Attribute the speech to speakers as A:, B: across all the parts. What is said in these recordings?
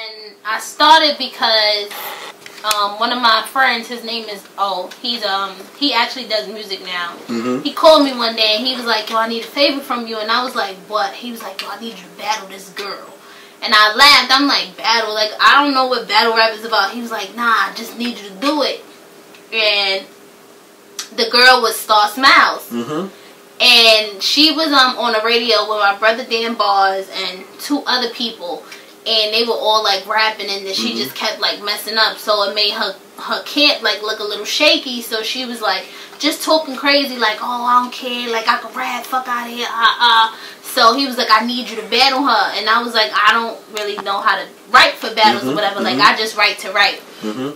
A: And I started because one of my friends, his name is he actually does music now. He called me one day and he was like, yo, I need a favor from you. And I was like, what? He was like, yo, I need you to battle this girl. And I laughed. I'm like, battle? Like, I don't know what battle rap is about. He was like, nah, I just need you to do it. And the girl was Star Smilez. And she was on the radio with my brother Dan Bars and 2 other people. And they were all like rapping, and then she just kept like messing up, so it made her camp like look a little shaky. So she was like just talking crazy, like, oh, I don't care, like I can rap, fuck out of here, So he was like, I need you to battle her, and I was like, I don't really know how to write for battles or whatever, like I just write to write.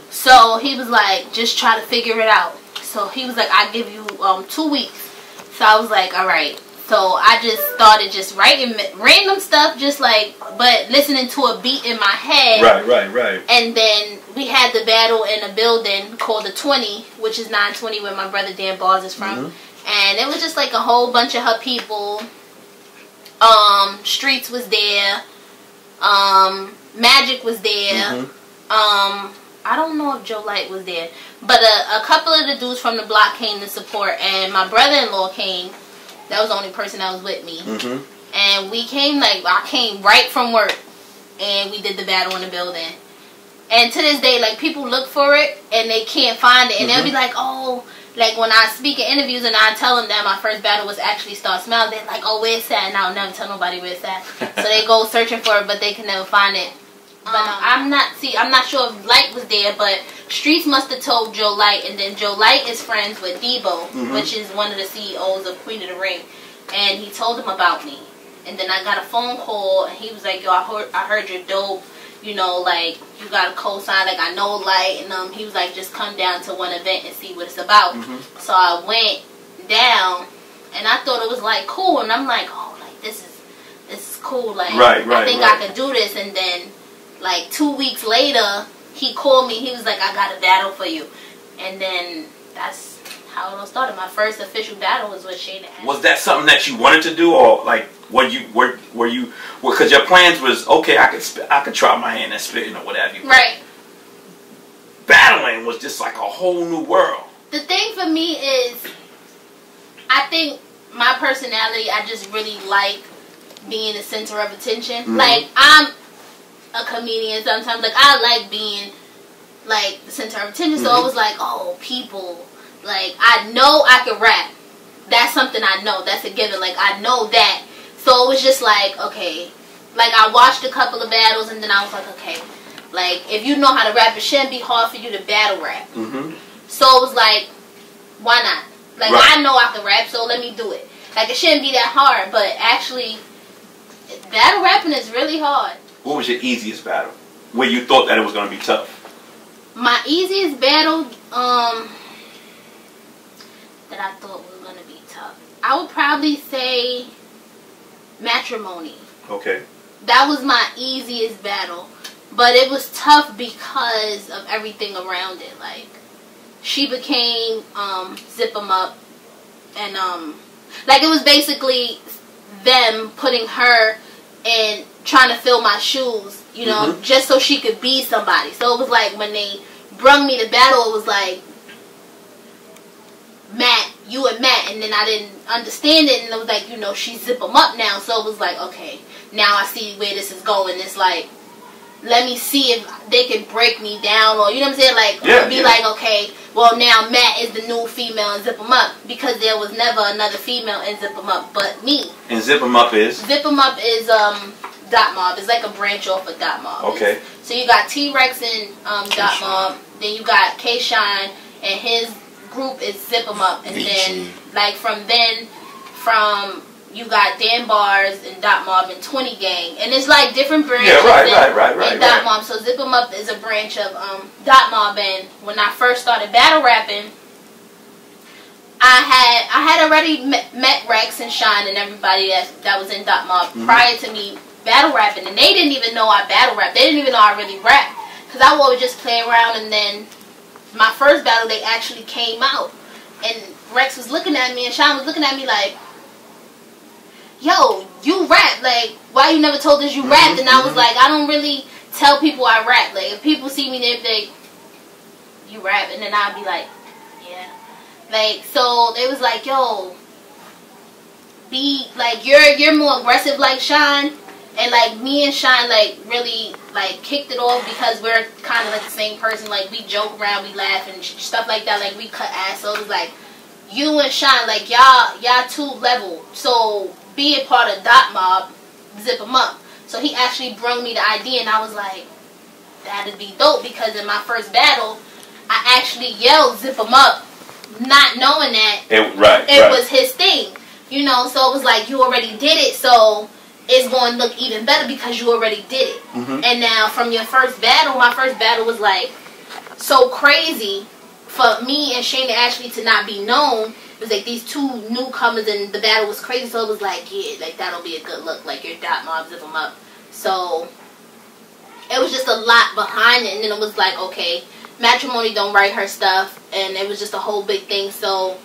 A: So he was like, just try to figure it out. So he was like, I give you 2 weeks. So I was like, all right. So I just started just writing random stuff, just like, but listening to a beat in my head.
B: Right.
A: And then we had the battle in a building called the 20, which is 920, where my brother Dan Bars is from. And it was just like a whole bunch of her people. Streets was there. Magic was there. I don't know if Joe Light was there. But a couple of the dudes from the block came to support. And my brother-in-law came. That was the only person that was with me. And we came, like, I came right from work. And we did the battle in the building. And to this day, like, people look for it and they can't find it. And they'll be like, oh, like, when I speak in interviews and I tell them that my first battle was actually Star Smilez, they're like, oh, where's that? And I'll never tell nobody where it's at. So they go searching for it, but they can never find it. But I'm not sure if Light was there, but Streets must have told Joe Light, and then Joe Light is friends with Debo, which is one of the CEOs of Queen of the Ring, and he told him about me. And then I got a phone call, and he was like, yo, I heard you're dope, you know, like, you got a cosign, like, I know Light, and he was like, just come down to one event and see what it's about. So I went down, and I thought it was, like, cool, and I'm like, oh, like, this is cool, like, I think I can do this. And then, like, 2 weeks later, he called me. He was like, I got a battle for you. And then that's how it all started. My first official battle was with Shayna.
B: Was that something that you wanted to do, or like were you because your plans was, okay, I could try my hand at spitting or whatever.
A: Right.
B: Battling was just like a whole new world.
A: The thing for me is, I think my personality, I just really like being the center of attention. Like, I'm a comedian sometimes, like, I like being like the center of attention, so I was like, oh, people, like, I know I can rap, that's something I know, that's a given, like, I know that. So it was just like, okay, like, I watched a couple of battles, and then I was like, okay, like, if you know how to rap, it shouldn't be hard for you to battle rap. So it was like, why not? Like, I know I can rap, so let me do it. Like, it shouldn't be that hard, but actually, battle rapping is really hard.
B: What was your easiest battle, where you thought that it was going to be tough?
A: My easiest battle, that I thought was going to be tough, I would probably say Matrimony.
B: Okay.
A: That was my easiest battle, but it was tough because of everything around it. Like, she became Zip 'em Up, and like, it was basically them putting her and trying to fill my shoes, you know, just so she could be somebody. So it was like, when they brung me to battle, it was like, Matt, you and Matt, and then I didn't understand it, and it was like, you know, she's Zip 'em Up now, so it was like, okay, now I see where this is going. It's like, let me see if they can break me down, or, you know what I'm saying, like, like, okay, well, now Matt is the new female in Zip 'em Up, because there was never another female in Zip 'em Up but me. And
B: Zip 'em Up is?
A: Zip 'em Up is, Dot Mob. It's like a branch off of Dot Mob.
B: Okay.
A: So you got T-Rex and Dot Mob, then you got K-Shine, and his group is Zip 'em Up, and then, like, from you got Dan Bars and Dot Mob and 20 Gang, and it's like different branches.
B: Yeah, right.
A: And Dot Mob. So Zip 'em Up is a branch of Dot Mob, and when I first started battle rapping, I had already met Rex and Shine and everybody that was in Dot Mob prior to me battle rapping, and they didn't even know I battle rap. They didn't even know I really rap, because I would always just play around. And then my first battle, they actually came out, and Rex was looking at me and Shine was looking at me like, yo, you rap, like, why you never told us you rapped? And I was like, I don't really tell people I rap. Like, if people see me, they'd be like, you rap? And then I'd be like, yeah. Like, so they was like, yo, be, like, you're more aggressive like Shine. And, like, me and Shine, like, really, like, kicked it off because we're kind of, like, the same person. Like, we joke around, we laugh and stuff like that. Like, we cut ass. So it was like, you and Shine, like, y'all too level. So, be a part of Dot Mob, zip 'em up. So he actually brought me the idea, and I was like, that'd be dope, because in my first battle, I actually yelled zip 'em up, not knowing that it was his thing. You know, so it was like, you already did it, so it's going to look even better because you already did it. And now, from your first battle, my first battle was like, so crazy for me and Shayna Ashley to not be known. It was like these two newcomers, and the battle was crazy, so it was like, yeah, like, that'll be a good look, like, your Dot Mob, zip 'em up. So it was just a lot behind it, and then it was like, okay, Matrimony don't write her stuff, and it was just a whole big thing. So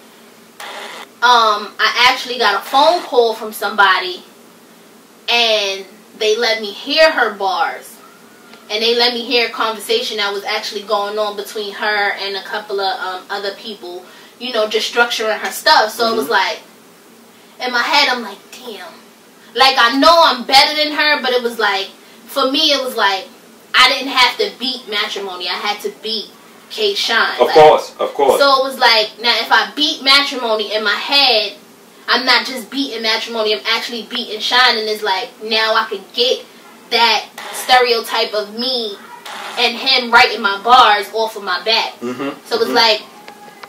A: I actually got a phone call from somebody, and they let me hear her bars, and they let me hear a conversation that was actually going on between her and a couple of other people, you know, just structuring her stuff. So it was like, in my head, I'm like, damn. Like, I know I'm better than her, but it was like, for me, it was like, I didn't have to beat Matrimony. I had to beat K-Shine.
B: Of course. So
A: it was like, now if I beat Matrimony in my head, I'm not just beating Matrimony, I'm actually beating Shine, and it's like, now I can get that stereotype of me and him writing my bars off of my back. So it was like,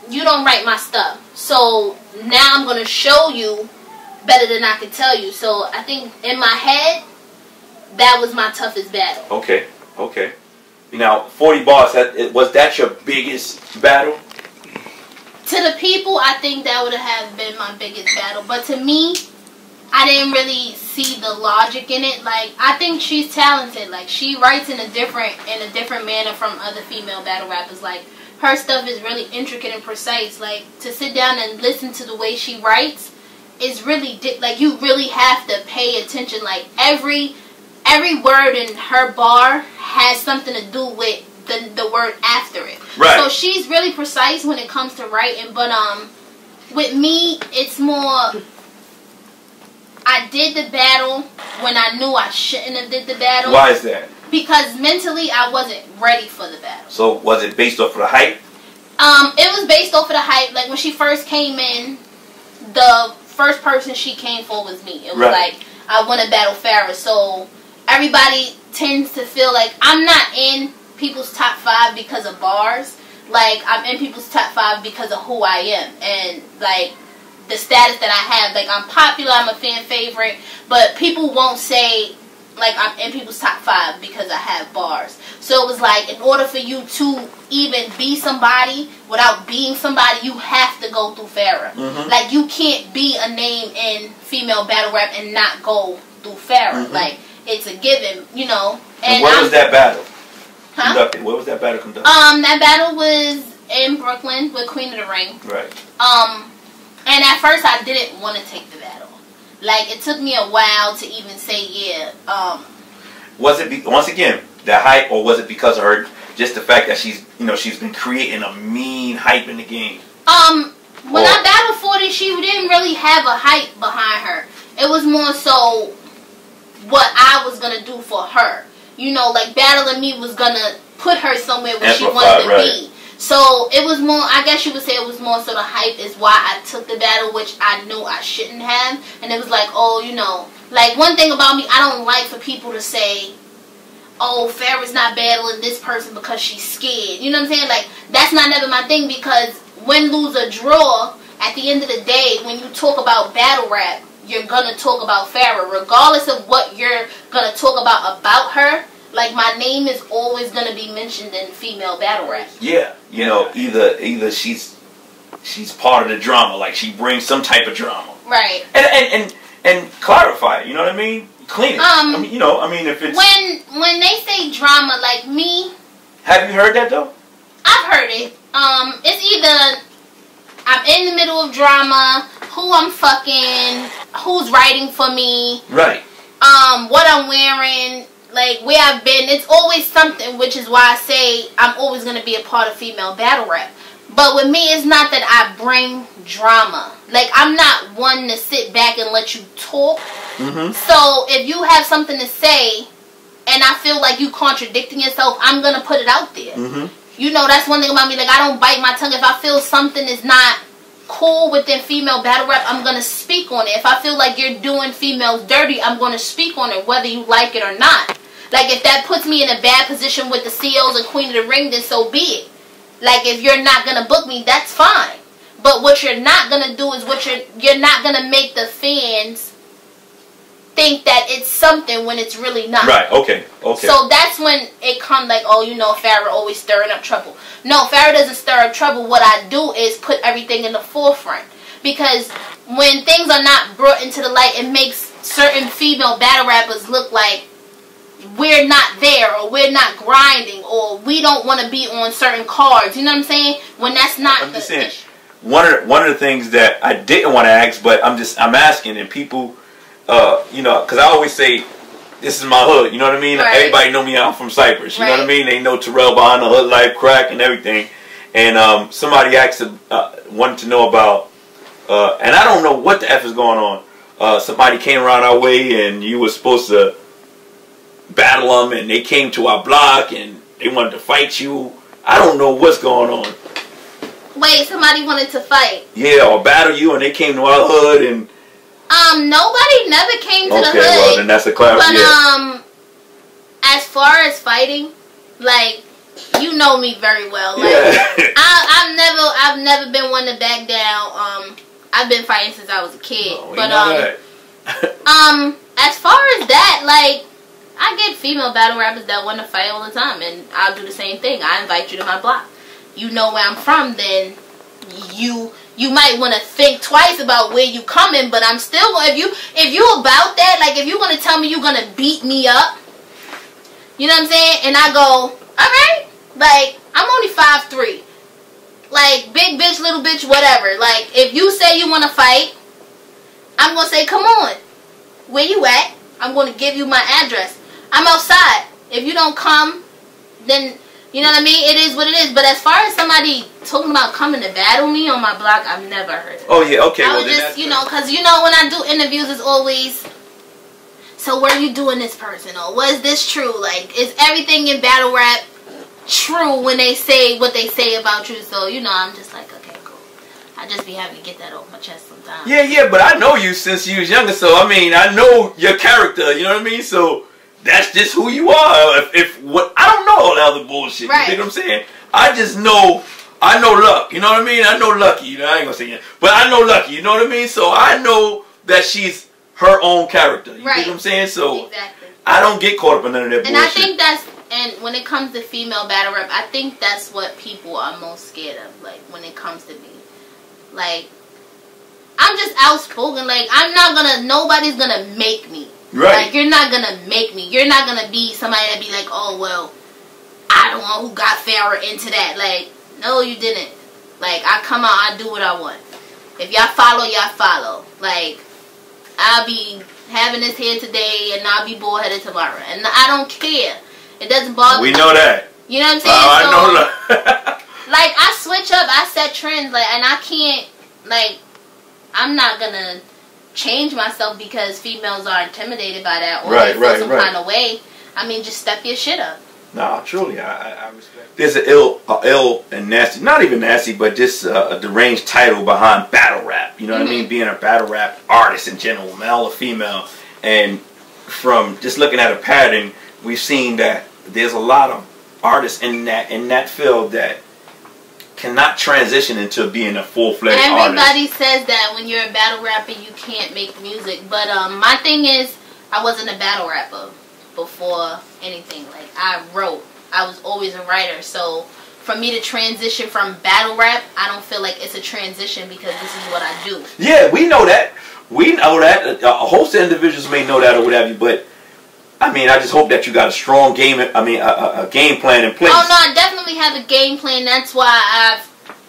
A: you don't write my stuff, so now I'm going to show you better than I can tell you. So I think in my head, that was my toughest battle.
B: Okay. Now, 40 bars, was that your biggest battle?
A: To the people, I think that would have been my biggest battle. But to me, I didn't really see the logic in it. Like, I think she's talented. Like, she writes in a different manner from other female battle rappers. Like, her stuff is really intricate and precise. Like, to sit down and listen to the way she writes is really, like, you really have to pay attention. Like, every word in her bar has something to do with the word after it. So she's really precise when it comes to writing. But with me, it's more, I did the battle when I knew I shouldn't have did the battle.
B: Why is that?
A: Because mentally I wasn't ready for the battle.
B: So was it based off of the hype?
A: It was based off of the hype. Like, when she first came in, the first person she came for was me. It was like, I want to battle Phara. So everybody tends to feel like I'm not in people's top 5 because of bars. Like, I'm in people's top 5 because of who I am and, like, the status that I have. Like, I'm popular, I'm a fan favorite, but people won't say, like, I'm in people's top 5 because I have bars. So it was like, in order for you to even be somebody without being somebody, you have to go through Phara. Like, you can't be a name in female battle rap and not go through Phara. Like, it's a given, you know.
B: And where was that battle conducted? Where was that battle conducted?
A: That battle was in Brooklyn with Queen of the Ring. And at first I didn't want to take the battle. Like, it took me a while to even say yeah.
B: Was it once again the hype, or was it because of her, just the fact that she's been creating a mean hype in the game?
A: When I battled 40, she didn't really have a hype behind her. It was more so what I was gonna do for her. You know, like, battling me was gonna put her somewhere where she wanted to be. So it was more, I guess you would say it was more so the hype is why I took the battle, which I knew I shouldn't have. And it was like, oh, you know, like, one thing about me, I don't like for people to say, oh, Phara's not battling this person because she's scared. You know what I'm saying? Like, that's not never my thing, because win, lose, or draw, at the end of the day, when you talk about battle rap, you're going to talk about Phara. Regardless of what you're going to talk about her, like, my name is always going to be mentioned in female battle rap. Yeah.
B: You know, either she's part of the drama, like, she brings some type of drama.
A: Right.
B: And clarify it, you know what I mean? Clean it. I mean, you know, I mean, if it's...
A: When they say drama, like, me...
B: Have you heard that, though?
A: I've heard it. It's either I'm in the middle of drama, who I'm fucking, who's writing for me.
B: Right.
A: What I'm wearing. like where I've been, it's always something, which is why I say I'm always going to be a part of female battle rap. But with me, it's not that I bring drama. Like, I'm not one to sit back and let you talk. So if you have something to say and I feel like you contradicting yourself, I'm going to put it out there. You know, that's one thing about me. Like, I don't bite my tongue. If I feel something is not cool within female battle rap, I'm going to speak on it. If I feel like you're doing females dirty, I'm going to speak on it, whether you like it or not. Like, if that puts me in a bad position with the COs and Queen of the Ring, then so be it. Like, if you're not going to book me, that's fine. But what you're not going to do is you're not going to make the fans think that it's something when it's really not.
B: Right, okay, okay.
A: So that's when it comes like, oh, you know, Phara always stirring up trouble. No, Phara doesn't stir up trouble. What I do is put everything in the forefront. Because when things are not brought into the light, it makes certain female battle rappers look like we're not there, or we're not grinding, or we don't want to be on certain cards. You know what I'm saying? When that's not.
B: I'm just saying, one of the things that I didn't want to ask, but I'm asking, and people, you know, because I always say, this is my hood. You know what I mean? Right. Everybody know me. I'm from Cyphas. You know what I mean? They know Terrell behind the Hoodlife, crack, and everything. And somebody asked, wanted to know about, and I don't know what the F is going on. Somebody came around our way, and you were supposed to battle them, and they came to our block and they wanted to fight you. I don't know what's going on.
A: Wait, somebody wanted to fight?
B: Yeah, or battle you, and they came to our hood, and
A: nobody never came to the hood.
B: Okay, well then that's a clarification.
A: But as far as fighting, like, you know me very well. Like,
B: yeah.
A: I've never been one to back down. I've been fighting since I was a kid.
B: Oh,
A: but as far as that, like, I get female battle rappers that want to fight all the time, and I'll do the same thing. I invite you to my block. You know where I'm from, then you might want to think twice about where you coming, but I'm still going, if you about that, like, if you're going to tell me you're going to beat me up, you know what I'm saying, and I go, alright, like, I'm only 5'3", like, big bitch, little bitch, whatever. Like, if you say you want to fight, I'm going to say, come on, where you at? I'm going to give you my address. I'm outside. If you don't come, then, you know what I mean? It is what it is. But as far as somebody talking about coming to battle me on my block, I've never heard of it.
B: Oh, yeah, okay.
A: I was just, you know, because, you know, when I do interviews, it's always, so where are you doing this person? Or was this true? Like, is everything in battle rap true when they say what they say about you? So, you know, I'm just like, okay, cool. I just be having to get that off my chest sometimes.
B: Yeah, but I know you since you was younger, so, I mean, I know your character, you know what I mean? So that's just who you are. If what I don't know all the other bullshit. Right. You know what I'm saying? I just know, I know Luck. You know what I mean? I know Lucky. You know, I ain't gonna say it, but I know Lucky. You know what I mean? So I know that she's her own character. You know what I'm saying? So
A: exactly.
B: I don't get caught up in none of that bullshit.
A: And I think that's, and when it comes to female battle rap, I think that's what people are most scared of. Like, when it comes to me, like, I'm just outspoken. Like, I'm not gonna, nobody's gonna make me.
B: Right.
A: Like, you're not gonna make me. You're not gonna be somebody that be like, oh, well, I don't know who got Phara into that. Like, no, you didn't. Like, I come out, I do what I want. If y'all follow, y'all follow. Like, I'll be having this here today, and I'll be bullheaded tomorrow. And I don't care. It doesn't bother me.
B: We know that.
A: You know what I'm saying?
B: I know that.
A: Like, I switch up. I set trends. Like, and I can't, like, I'm not gonna change myself because females are intimidated by that or they feel some kind of way. I mean, just step your shit up.
B: No, truly, I respect. There's an ill and nasty, not even nasty, but just a deranged title behind battle rap. You know what I mean? Being a battle rap artist in general, male or female. And from just looking at a pattern, we've seen that there's a lot of artists in that field that cannot transition into being a full-fledged artist.
A: Everybody says that when you're a battle rapper, you can't make music. But my thing is, I wasn't a battle rapper before anything. Like, I wrote. I was always a writer. So for me to transition from battle rap, I don't feel like it's a transition because this is what I do. Yeah,
B: we know that. We know that. A host of individuals may know that or whatever, but I mean, I just hope that you got a strong game. I mean, a game plan in place.
A: Oh no, I definitely have a game plan. That's why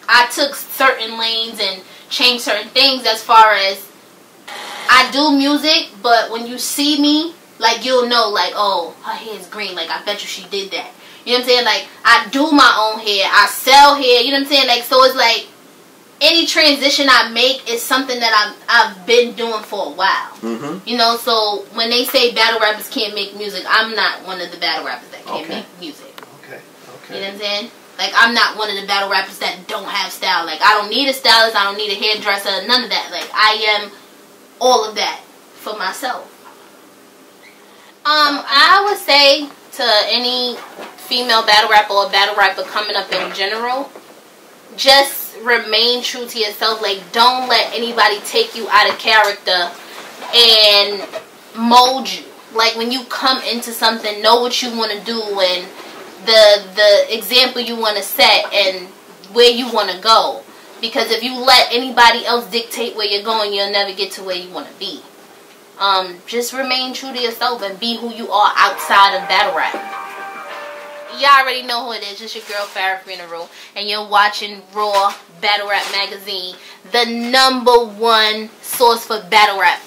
A: I took certain lanes and changed certain things. As far as I do music, but when you see me, Like, you'll know, like, oh, her hair's green. Like, I bet you she did that. You know what I'm saying? Like, I do my own hair. I sell hair. You know what I'm saying? Like, so it's like, any transition I make is something that I've been doing for a while. Mm-hmm. You know, so when they say battle rappers can't make music, I'm not one of the battle rappers that can't make music.
B: Okay.
A: You know what I'm saying? Like, I'm not one of the battle rappers that don't have style. Like, I don't need a stylist. I don't need a hairdresser. None of that. Like, I am all of that for myself. I would say to any female battle rapper or battle rapper coming up in general, just remain true to yourself. Like, don't let anybody take you out of character and mold you. Like, when you come into something, know what you want to do and the example you want to set and where you want to go. Because if you let anybody else dictate where you're going, you'll never get to where you want to be. Just remain true to yourself and be who you are outside of battle rap. Y'all already know who it is. It's your girl, Phara Funeral, and you're watching Raw Battle Rap Magazine, the #1 source for battle rap.